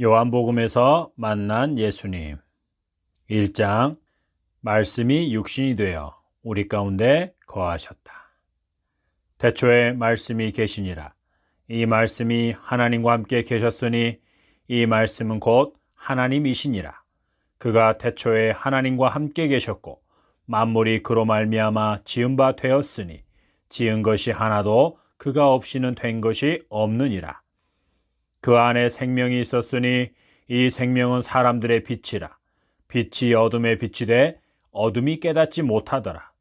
요한복음에서 만난 예수님 1장. 말씀이 육신이 되어 우리 가운데 거하셨다. 태초에 말씀이 계시니라. 이 말씀이 하나님과 함께 계셨으니 이 말씀은 곧 하나님이시니라. 그가 태초에 하나님과 함께 계셨고 만물이 그로 말미암아 지은 바 되었으니 지은 것이 하나도 그가 없이는 된 것이 없느니라. 그 안에 생명이 있었으니 이 생명은 사람들의 빛이라. 빛이 어둠에 비치되 어둠이 깨닫지 못하더라.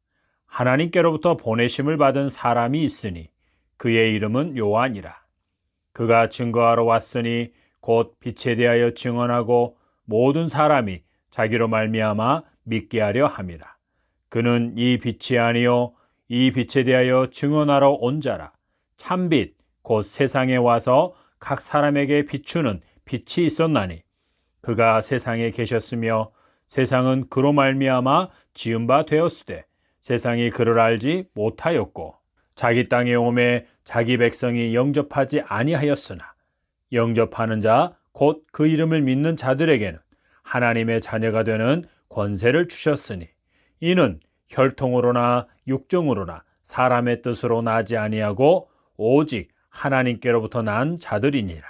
하나님께로부터 보내심을 받은 사람이 있으니 그의 이름은 요한이라. 그가 증거하러 왔으니 곧 빛에 대하여 증언하고 모든 사람이 자기로 말미암아 믿게 하려 함이라. 그는 이 빛이 아니요 이 빛에 대하여 증언하러 온 자라. 참빛 곧 세상에 와서 각 사람에게 비추는 빛이 있었나니 그가 세상에 계셨으며 세상은 그로 말미암아 지은 바 되었으되 세상이 그를 알지 못하였고 자기 땅에 오매 자기 백성이 영접하지 아니하였으나 영접하는 자 곧 그 이름을 믿는 자들에게는 하나님의 자녀가 되는 권세를 주셨으니 이는 혈통으로나 육정으로나 사람의 뜻으로 나지 아니하고 오직 하나님께로부터 난 자들이니라.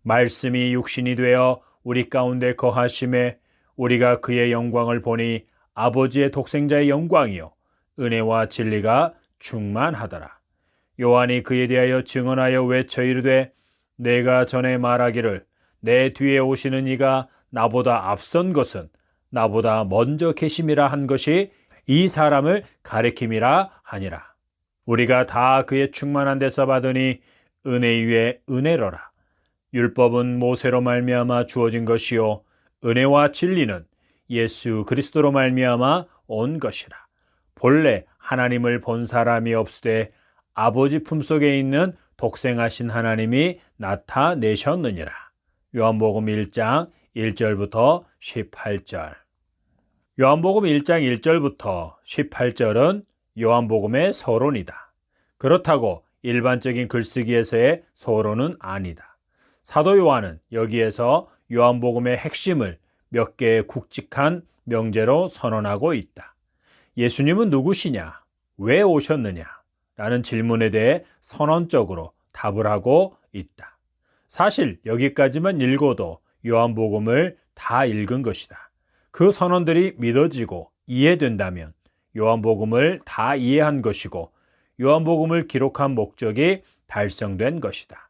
말씀이 육신이 되어 우리 가운데 거하심에 우리가 그의 영광을 보니 아버지의 독생자의 영광이요 은혜와 진리가 충만하더라. 요한이 그에 대하여 증언하여 외쳐 이르되 내가 전에 말하기를 내 뒤에 오시는 이가 나보다 앞선 것은 나보다 먼저 계심이라 한 것이 이 사람을 가리킴이라 하니라. 우리가 다 그의 충만한 데서 받으니 은혜 위에 은혜로라. 율법은 모세로 말미암아 주어진 것이요 은혜와 진리는 예수 그리스도로 말미암아 온 것이라. 본래 하나님을 본 사람이 없으되 아버지 품속에 있는 독생하신 하나님이 나타내셨느니라. 요한복음 1장 1절부터 18절. 요한복음 1장 1절부터 18절은 요한복음의 서론이다. 그렇다고 일반적인 글쓰기에서의 서론은 아니다. 사도 요한은 여기에서 요한복음의 핵심을 몇 개의 굵직한 명제로 선언하고 있다. 예수님은 누구시냐? 왜 오셨느냐? 라는 질문에 대해 선언적으로 답을 하고 있다. 사실 여기까지만 읽어도 요한복음을 다 읽은 것이다. 그 선언들이 믿어지고 이해된다면 요한복음을 다 이해한 것이고 요한복음을 기록한 목적이 달성된 것이다.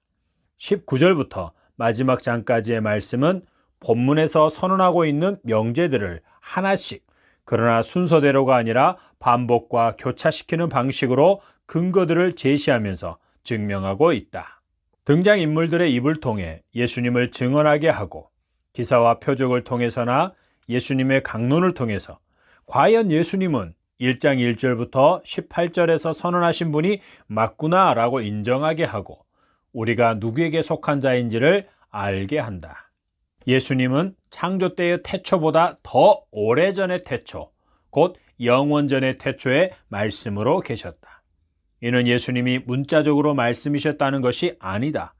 19절부터 마지막 장까지의 말씀은 본문에서 선언하고 있는 명제들을 하나씩 그러나 순서대로가 아니라 반복과 교차시키는 방식으로 근거들을 제시하면서 증명하고 있다. 등장인물들의 입을 통해 예수님을 증언하게 하고 기사와 표적을 통해서나 예수님의 강론을 통해서 과연 예수님은 1장 1절부터 18절에서 선언하신 분이 맞구나 라고 인정하게 하고 우리가 누구에게 속한 자인지를 알게 한다. 예수님은 창조 때의 태초보다 더 오래전의 태초, 곧 영원전의 태초의 말씀으로 계셨다. 이는 예수님이 문자적으로 말씀이셨다는 것이 아니다.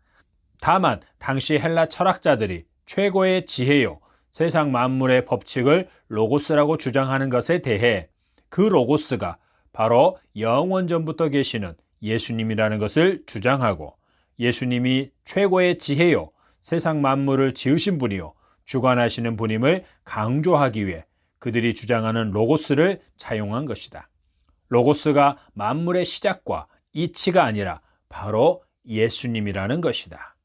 다만 당시 헬라 철학자들이 최고의 지혜요, 세상 만물의 법칙을 로고스라고 주장하는 것에 대해 그 로고스가 바로 영원전부터 계시는 예수님이라는 것을 주장하고 예수님이 최고의 지혜요, 세상 만물을 지으신 분이요, 주관하시는 분임을 강조하기 위해 그들이 주장하는 로고스를 차용한 것이다. 로고스가 만물의 시작과 이치가 아니라 바로 예수님이라는 것이다.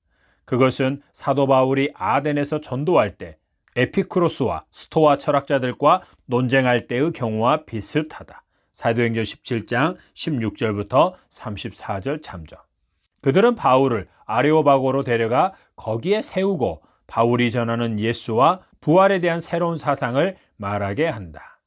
그것은 사도 바울이 아덴에서 전도할 때 에피쿠로스와 스토아 철학자들과 논쟁할 때의 경우와 비슷하다. 사도행전 17장 16절부터 34절 참조. 그들은 바울을 아레오바고로 데려가 거기에 세우고 바울이 전하는 예수와 부활에 대한 새로운 사상을 말하게 한다.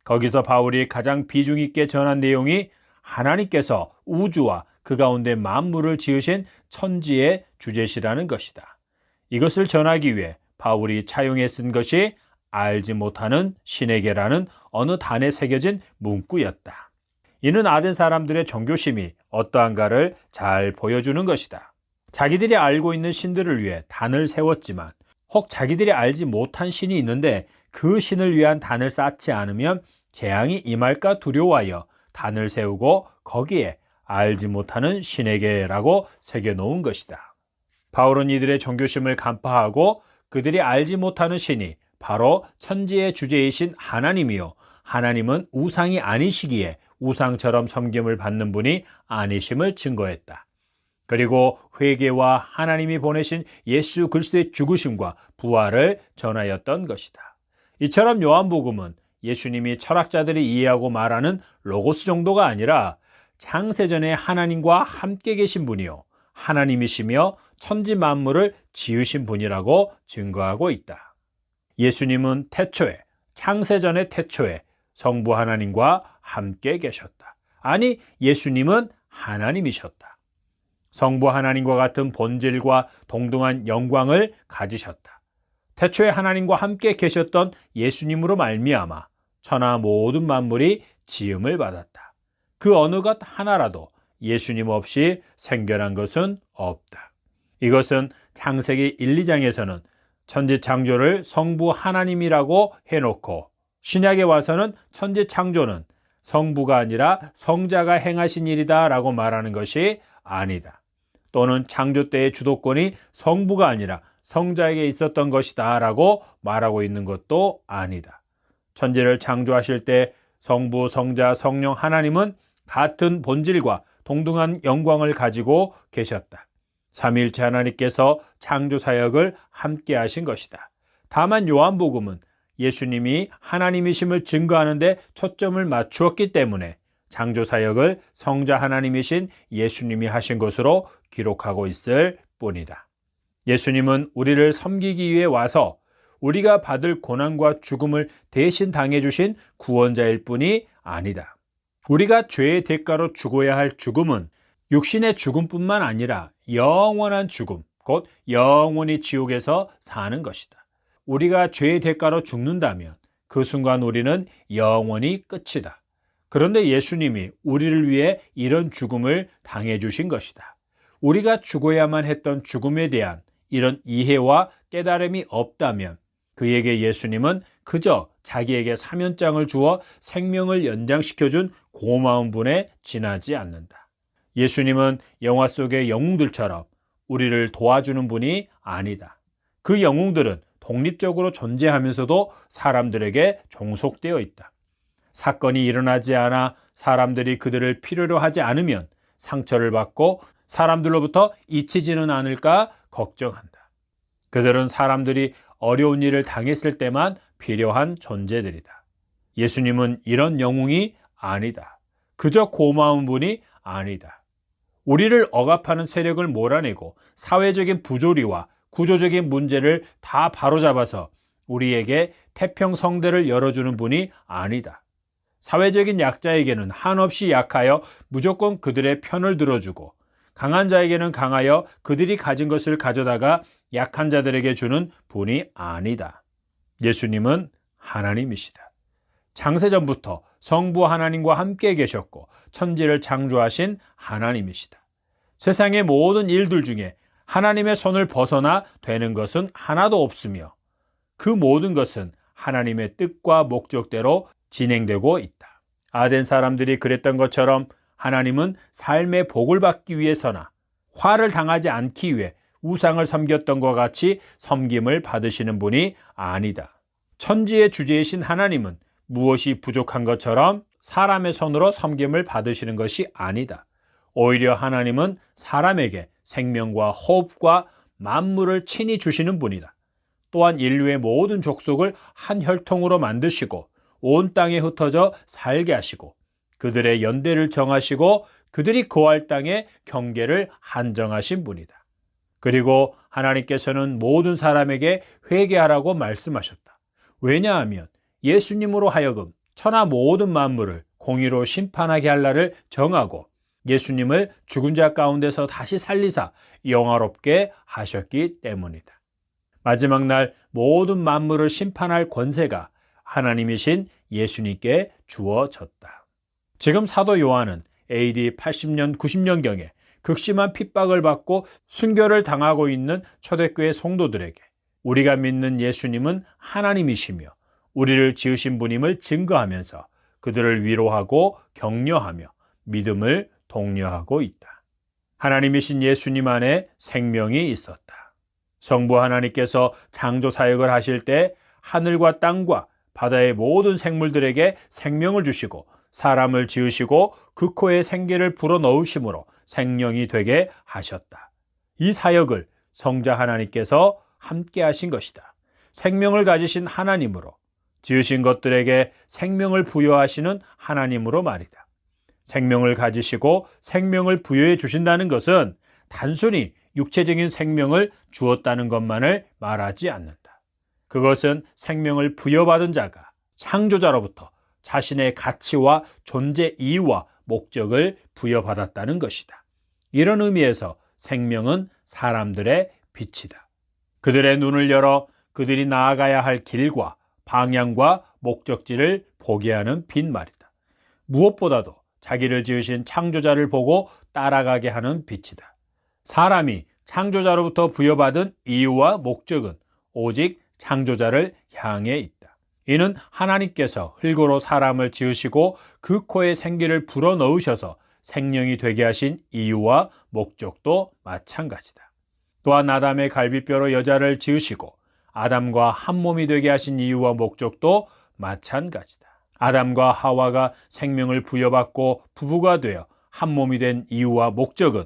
거기서 바울이 가장 비중 있게 전한 내용이 하나님께서 우주와 그 가운데 만물을 지으신 천지의 주제시라는 것이다. 이것을 전하기 위해 바울이 차용해 쓴 것이 알지 못하는 신에게라는 어느 단에 새겨진 문구였다. 이는 아덴 사람들의 종교심이 어떠한가를 잘 보여주는 것이다. 자기들이 알고 있는 신들을 위해 단을 세웠지만 혹 자기들이 알지 못한 신이 있는데 그 신을 위한 단을 쌓지 않으면 재앙이 임할까 두려워하여 단을 세우고 거기에 알지 못하는 신에게라고 새겨놓은 것이다. 바울은 이들의 종교심을 간파하고 그들이 알지 못하는 신이 바로 천지의 주제이신 하나님이요, 하나님은 우상이 아니시기에 우상처럼 섬김을 받는 분이 아니심을 증거했다. 그리고 회개와 하나님이 보내신 예수 그리스도의 죽으심과 부활을 전하였던 것이다. 이처럼 요한복음은 예수님이 철학자들이 이해하고 말하는 로고스 정도가 아니라 창세전에 하나님과 함께 계신 분이요, 하나님이시며 천지 만물을 지으신 분이라고 증거하고 있다. 예수님은 태초에, 창세전의 태초에 성부 하나님과 함께 계셨다. 아니, 예수님은 하나님이셨다. 성부 하나님과 같은 본질과 동등한 영광을 가지셨다. 태초에 하나님과 함께 계셨던 예수님으로 말미암아 천하 모든 만물이 지음을 받았다. 그 어느 것 하나라도 예수님 없이 생겨난 것은 없다. 이것은 창세기 1, 2장에서는 천지창조를 성부 하나님이라고 해놓고 신약에 와서는 천지창조는 성부가 아니라 성자가 행하신 일이다 라고 말하는 것이 아니다. 또는 창조 때의 주도권이 성부가 아니라 성자에게 있었던 것이다 라고 말하고 있는 것도 아니다. 천지를 창조하실 때 성부, 성자, 성령 하나님은 같은 본질과 동등한 영광을 가지고 계셨다. 삼위일체 하나님께서 창조 사역을 함께 하신 것이다. 다만 요한복음은 예수님이 하나님이심을 증거하는 데 초점을 맞추었기 때문에 창조 사역을 성자 하나님이신 예수님이 하신 것으로 기록하고 있을 뿐이다. 예수님은 우리를 섬기기 위해 와서 우리가 받을 고난과 죽음을 대신 당해주신 구원자일 뿐이 아니다. 우리가 죄의 대가로 죽어야 할 죽음은 육신의 죽음뿐만 아니라 영원한 죽음, 곧 영원히 지옥에서 사는 것이다. 우리가 죄의 대가로 죽는다면 그 순간 우리는 영원히 끝이다. 그런데 예수님이 우리를 위해 이런 죽음을 당해주신 것이다. 우리가 죽어야만 했던 죽음에 대한 이런 이해와 깨달음이 없다면 그에게 예수님은 그저 자기에게 사면장을 주어 생명을 연장시켜준 고마운 분에 지나지 않는다. 예수님은 영화 속의 영웅들처럼 우리를 도와주는 분이 아니다. 그 영웅들은 독립적으로 존재하면서도 사람들에게 종속되어 있다. 사건이 일어나지 않아 사람들이 그들을 필요로 하지 않으면 상처를 받고 사람들로부터 잊히지는 않을까 걱정한다. 그들은 사람들이 어려운 일을 당했을 때만 필요한 존재들이다. 예수님은 이런 영웅이 아니다. 그저 고마운 분이 아니다. 우리를 억압하는 세력을 몰아내고 사회적인 부조리와 구조적인 문제를 다 바로잡아서 우리에게 태평성대를 열어주는 분이 아니다. 사회적인 약자에게는 한없이 약하여 무조건 그들의 편을 들어주고 강한 자에게는 강하여 그들이 가진 것을 가져다가 약한 자들에게 주는 분이 아니다. 예수님은 하나님이시다. 창세전부터 성부 하나님과 함께 계셨고 천지를 창조하신 하나님이시다. 세상의 모든 일들 중에 하나님의 손을 벗어나 되는 것은 하나도 없으며 그 모든 것은 하나님의 뜻과 목적대로 진행되고 있다. 아덴 사람들이 그랬던 것처럼 하나님은 삶의 복을 받기 위해서나 화를 당하지 않기 위해 우상을 섬겼던 것과 같이 섬김을 받으시는 분이 아니다. 천지의 주제이신 하나님은 무엇이 부족한 것처럼 사람의 손으로 섬김을 받으시는 것이 아니다. 오히려 하나님은 사람에게 생명과 호흡과 만물을 친히 주시는 분이다. 또한 인류의 모든 족속을 한 혈통으로 만드시고 온 땅에 흩어져 살게 하시고 그들의 연대를 정하시고 그들이 거할 땅의 경계를 한정하신 분이다. 그리고 하나님께서는 모든 사람에게 회개하라고 말씀하셨다. 왜냐하면 예수님으로 하여금 천하 모든 만물을 공의로 심판하게 할 날을 정하고 예수님을 죽은 자 가운데서 다시 살리사 영화롭게 하셨기 때문이다. 마지막 날 모든 만물을 심판할 권세가 하나님이신 예수님께 주어졌다. 지금 사도 요한은 AD 80년, 90년경에 극심한 핍박을 받고 순교를 당하고 있는 초대교회 성도들에게 우리가 믿는 예수님은 하나님이시며 우리를 지으신 분임을 증거하면서 그들을 위로하고 격려하며 믿음을 독려하고 있다. 하나님이신 예수님 안에 생명이 있었다. 성부 하나님께서 창조 사역을 하실 때 하늘과 땅과 바다의 모든 생물들에게 생명을 주시고 사람을 지으시고 그 코에 생기를 불어넣으심으로 생명이 되게 하셨다. 이 사역을 성자 하나님께서 함께 하신 것이다. 생명을 가지신 하나님으로 지으신 것들에게 생명을 부여하시는 하나님으로 말이다. 생명을 가지시고 생명을 부여해 주신다는 것은 단순히 육체적인 생명을 주었다는 것만을 말하지 않는다. 그것은 생명을 부여받은 자가 창조자로부터 자신의 가치와 존재 이유와 목적을 부여받았다는 것이다. 이런 의미에서 생명은 사람들의 빛이다. 그들의 눈을 열어 그들이 나아가야 할 길과 방향과 목적지를 보게 하는 빛 말이다. 무엇보다도 자기를 지으신 창조자를 보고 따라가게 하는 빛이다. 사람이 창조자로부터 부여받은 이유와 목적은 오직 창조자를 향해 있다. 이는 하나님께서 흙으로 사람을 지으시고 그 코에 생기를 불어넣으셔서 생명이 되게 하신 이유와 목적도 마찬가지다. 또한 아담의 갈비뼈로 여자를 지으시고 아담과 한 몸이 되게 하신 이유와 목적도 마찬가지다. 아담과 하와가 생명을 부여받고 부부가 되어 한 몸이 된 이유와 목적은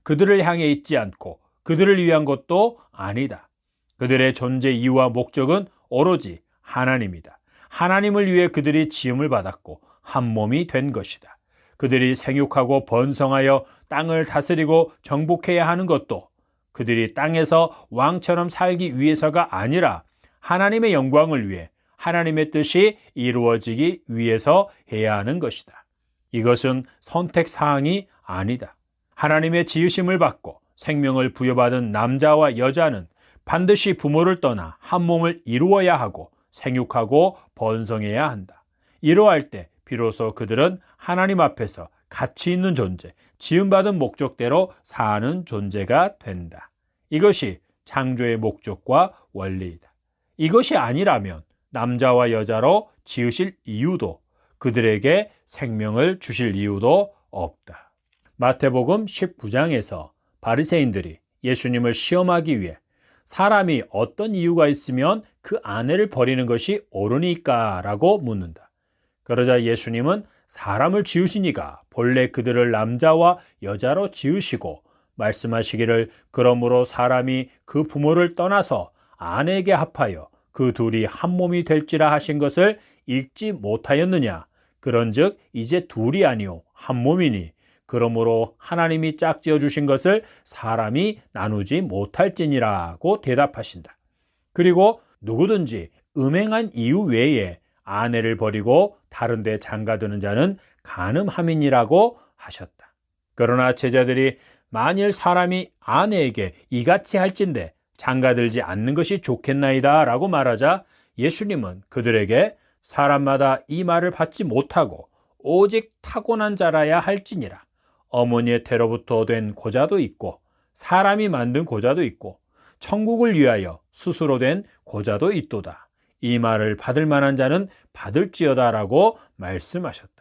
그들을 향해 있지 않고 그들을 위한 것도 아니다. 그들의 존재 이유와 목적은 오로지 하나님이다. 하나님을 위해 그들이 지음을 받았고 한 몸이 된 것이다. 그들이 생육하고 번성하여 땅을 다스리고 정복해야 하는 것도 그들이 땅에서 왕처럼 살기 위해서가 아니라 하나님의 영광을 위해 하나님의 뜻이 이루어지기 위해서 해야 하는 것이다. 이것은 선택사항이 아니다. 하나님의 지으심을 받고 생명을 부여받은 남자와 여자는 반드시 부모를 떠나 한 몸을 이루어야 하고 생육하고 번성해야 한다. 이러할 때 비로소 그들은 하나님 앞에서 가치 있는 존재, 지음받은 목적대로 사는 존재가 된다. 이것이 창조의 목적과 원리이다. 이것이 아니라면 남자와 여자로 지으실 이유도 그들에게 생명을 주실 이유도 없다. 마태복음 19장에서 바리새인들이 예수님을 시험하기 위해 사람이 어떤 이유가 있으면 그 아내를 버리는 것이 옳으니까? 라고 묻는다. 그러자 예수님은 사람을 지으시니가 본래 그들을 남자와 여자로 지으시고 말씀하시기를 그러므로 사람이 그 부모를 떠나서 아내에게 합하여 그 둘이 한 몸이 될지라 하신 것을 읽지 못하였느냐? 그런즉 이제 둘이 아니요 한 몸이니 그러므로 하나님이 짝지어 주신 것을 사람이 나누지 못할지니라고 대답하신다. 그리고 누구든지 음행한 이유 외에 아내를 버리고 다른 데 장가드는 자는 간음함이니라고 하셨다. 그러나 제자들이 만일 사람이 아내에게 이같이 할진대 장가들지 않는 것이 좋겠나이다 라고 말하자 예수님은 그들에게 사람마다 이 말을 받지 못하고 오직 타고난 자라야 할지니라. 어머니의 태로부터 된 고자도 있고 사람이 만든 고자도 있고 천국을 위하여 스스로 된 고자도 있도다. 이 말을 받을 만한 자는 받을지어다 라고 말씀하셨다.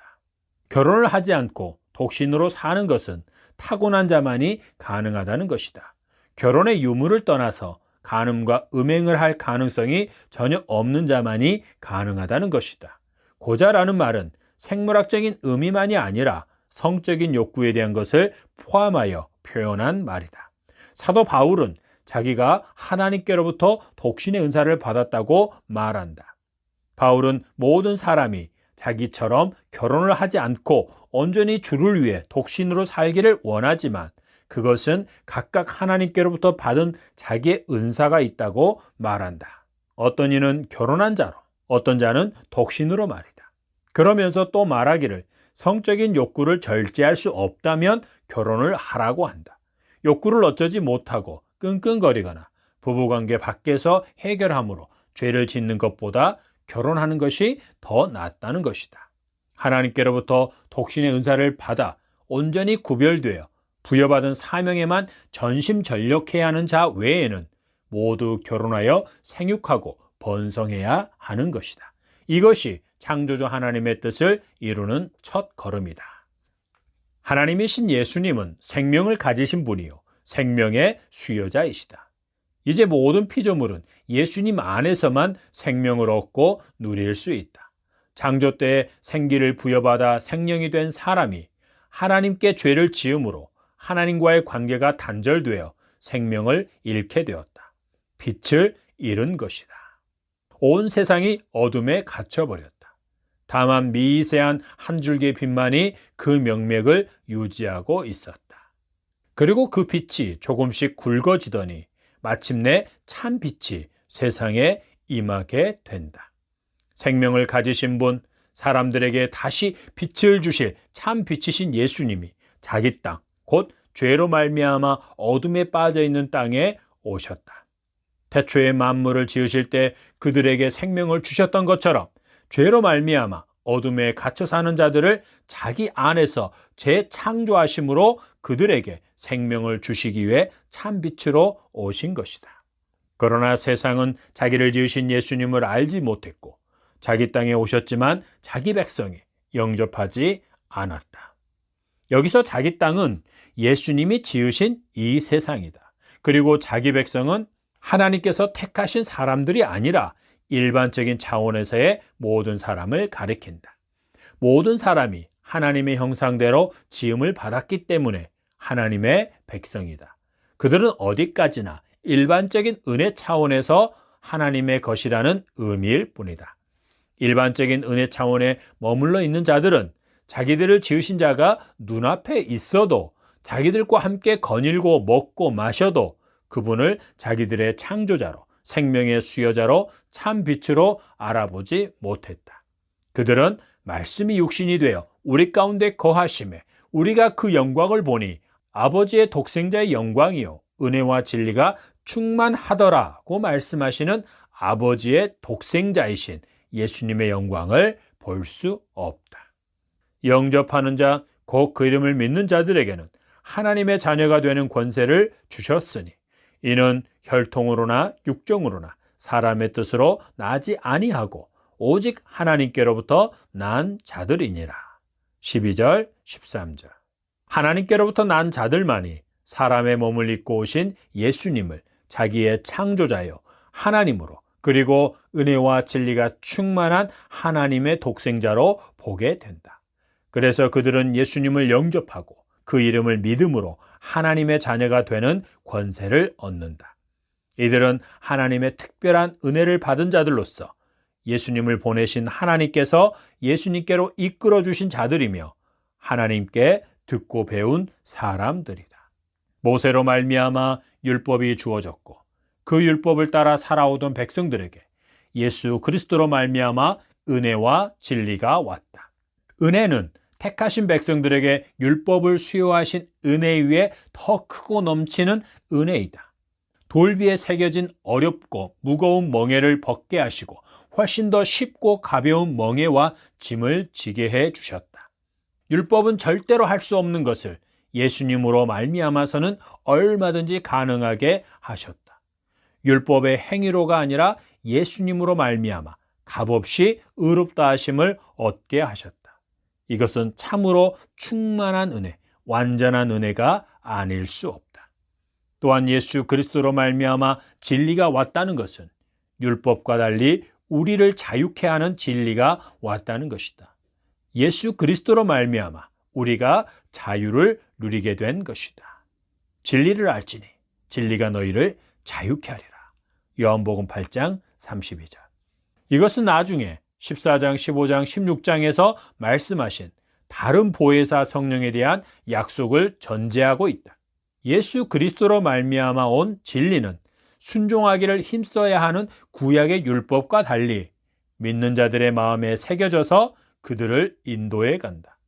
결혼을 하지 않고 독신으로 사는 것은 타고난 자만이 가능하다는 것이다. 결혼의 유무를 떠나서 간음과 음행을 할 가능성이 전혀 없는 자만이 가능하다는 것이다. 고자라는 말은 생물학적인 의미만이 아니라 성적인 욕구에 대한 것을 포함하여 표현한 말이다. 사도 바울은 자기가 하나님께로부터 독신의 은사를 받았다고 말한다. 바울은 모든 사람이 자기처럼 결혼을 하지 않고 온전히 주를 위해 독신으로 살기를 원하지만 그것은 각각 하나님께로부터 받은 자기의 은사가 있다고 말한다. 어떤 이는 결혼한 자로, 어떤 자는 독신으로 말이다. 그러면서 또 말하기를 성적인 욕구를 절제할 수 없다면 결혼을 하라고 한다. 욕구를 어쩌지 못하고 끙끙거리거나 부부관계 밖에서 해결함으로 죄를 짓는 것보다 결혼하는 것이 더 낫다는 것이다. 하나님께로부터 독신의 은사를 받아 온전히 구별되어 부여받은 사명에만 전심전력해야 하는 자 외에는 모두 결혼하여 생육하고 번성해야 하는 것이다. 이것이 창조주 하나님의 뜻을 이루는 첫 걸음이다. 하나님이신 예수님은 생명을 가지신 분이요 생명의 수요자이시다. 이제 모든 피조물은 예수님 안에서만 생명을 얻고 누릴 수 있다. 창조 때에 생기를 부여받아 생명이 된 사람이 하나님께 죄를 지음으로 하나님과의 관계가 단절되어 생명을 잃게 되었다. 빛을 잃은 것이다. 온 세상이 어둠에 갇혀버렸다. 다만 미세한 한 줄기의 빛만이 그 명맥을 유지하고 있었다. 그리고 그 빛이 조금씩 굵어지더니 마침내 참 빛이 세상에 임하게 된다. 생명을 가지신 분, 사람들에게 다시 빛을 주실 참 빛이신 예수님이 자기 땅, 곧 죄로 말미암아 어둠에 빠져 있는 땅에 오셨다. 태초에 만물을 지으실 때 그들에게 생명을 주셨던 것처럼 죄로 말미암아 어둠에 갇혀 사는 자들을 자기 안에서 재창조하심으로 그들에게 생명을 주시기 위해 참빛으로 오신 것이다. 그러나 세상은 자기를 지으신 예수님을 알지 못했고 자기 땅에 오셨지만 자기 백성이 영접하지 않았다. 여기서 자기 땅은 예수님이 지으신 이 세상이다. 그리고 자기 백성은 하나님께서 택하신 사람들이 아니라 일반적인 차원에서의 모든 사람을 가리킨다. 모든 사람이 하나님의 형상대로 지음을 받았기 때문에 하나님의 백성이다. 그들은 어디까지나 일반적인 은혜 차원에서 하나님의 것이라는 의미일 뿐이다. 일반적인 은혜 차원에 머물러 있는 자들은 자기들을 지으신 자가 눈앞에 있어도 자기들과 함께 거닐고 먹고 마셔도 그분을 자기들의 창조자로 생명의 수요자로 참 빛으로 알아보지 못했다. 그들은 말씀이 육신이 되어 우리 가운데 거하심에 우리가 그 영광을 보니 아버지의 독생자의 영광이요 은혜와 진리가 충만하더라고 말씀하시는 아버지의 독생자이신 예수님의 영광을 볼 수 없다. 영접하는 자, 곧 그 이름을 믿는 자들에게는 하나님의 자녀가 되는 권세를 주셨으니 이는 혈통으로나 육정으로나 사람의 뜻으로 나지 아니하고 오직 하나님께로부터 난 자들이니라. 12절, 13절. 하나님께로부터 난 자들만이 사람의 몸을 입고 오신 예수님을 자기의 창조자요 하나님으로 그리고 은혜와 진리가 충만한 하나님의 독생자로 보게 된다. 그래서 그들은 예수님을 영접하고 그 이름을 믿음으로 하나님의 자녀가 되는 권세를 얻는다. 이들은 하나님의 특별한 은혜를 받은 자들로서 예수님을 보내신 하나님께서 예수님께로 이끌어 주신 자들이며 하나님께 듣고 배운 사람들이다. 모세로 말미암아 율법이 주어졌고 그 율법을 따라 살아오던 백성들에게 예수 그리스도로 말미암아 은혜와 진리가 왔다. 은혜는 택하신 백성들에게 율법을 수요하신 은혜 위에 더 크고 넘치는 은혜이다. 돌비에 새겨진 어렵고 무거운 멍에를 벗게 하시고 훨씬 더 쉽고 가벼운 멍에와 짐을 지게 해 주셨다. 율법은 절대로 할 수 없는 것을 예수님으로 말미암아서는 얼마든지 가능하게 하셨다. 율법의 행위로가 아니라 예수님으로 말미암아 값없이 의롭다 하심을 얻게 하셨다. 이것은 참으로 충만한 은혜, 완전한 은혜가 아닐 수 없다. 또한 예수 그리스도로 말미암아 진리가 왔다는 것은 율법과 달리 우리를 자유케 하는 진리가 왔다는 것이다. 예수 그리스도로 말미암아 우리가 자유를 누리게 된 것이다. 진리를 알지니 진리가 너희를 자유케 하리라. 요한복음 8장 32절. 이것은 나중에 14장, 15장, 16장에서 말씀하신 다른 보혜사 성령에 대한 약속을 전제하고 있다. 예수 그리스도로 말미암아 온 진리는 순종하기를 힘써야 하는 구약의 율법과 달리 믿는 자들의 마음에 새겨져서 그들을 인도해 간다.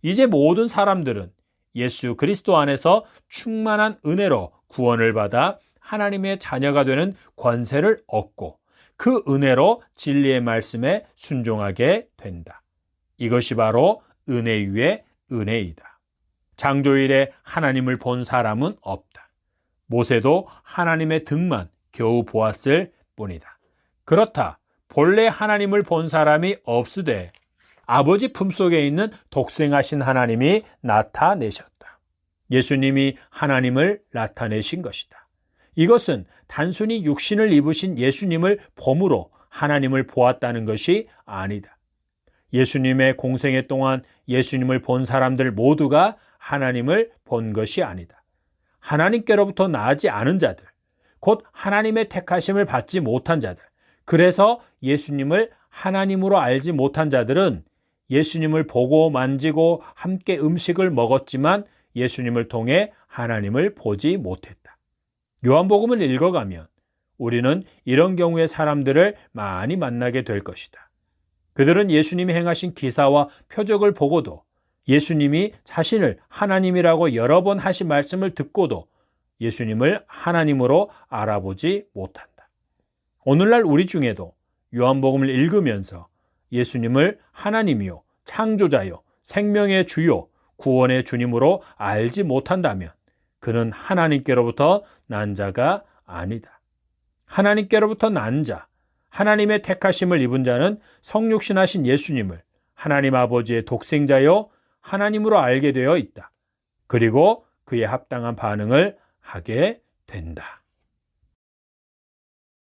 이제 모든 사람들은 예수 그리스도 안에서 충만한 은혜로 구원을 받아 하나님의 자녀가 되는 권세를 얻고 그 은혜로 진리의 말씀에 순종하게 된다. 이것이 바로 은혜 위의 은혜이다. 창조일에 하나님을 본 사람은 없다. 모세도 하나님의 등만 겨우 보았을 뿐이다. 그렇다. 본래 하나님을 본 사람이 없으되 아버지 품속에 있는 독생하신 하나님이 나타내셨다. 예수님이 하나님을 나타내신 것이다. 이것은 단순히 육신을 입으신 예수님을 봄으로 하나님을 보았다는 것이 아니다. 예수님의 공생애 동안 예수님을 본 사람들 모두가 하나님을 본 것이 아니다. 하나님께로부터 나지 않은 자들, 곧 하나님의 택하심을 받지 못한 자들, 그래서 예수님을 하나님으로 알지 못한 자들은 예수님을 보고 만지고 함께 음식을 먹었지만 예수님을 통해 하나님을 보지 못했다. 요한복음을 읽어가면 우리는 이런 경우의 사람들을 많이 만나게 될 것이다. 그들은 예수님이 행하신 기사와 표적을 보고도 예수님이 자신을 하나님이라고 여러 번 하신 말씀을 듣고도 예수님을 하나님으로 알아보지 못한다. 오늘날 우리 중에도 요한복음을 읽으면서 예수님을 하나님이요, 창조자요, 생명의 주요, 구원의 주님으로 알지 못한다면 그는 하나님께로부터 난 자가 아니다. 하나님께로부터 난 자, 하나님의 택하심을 입은 자는 성육신하신 예수님을 하나님 아버지의 독생자요 하나님으로 알게 되어 있다. 그리고 그에 합당한 반응을 하게 된다.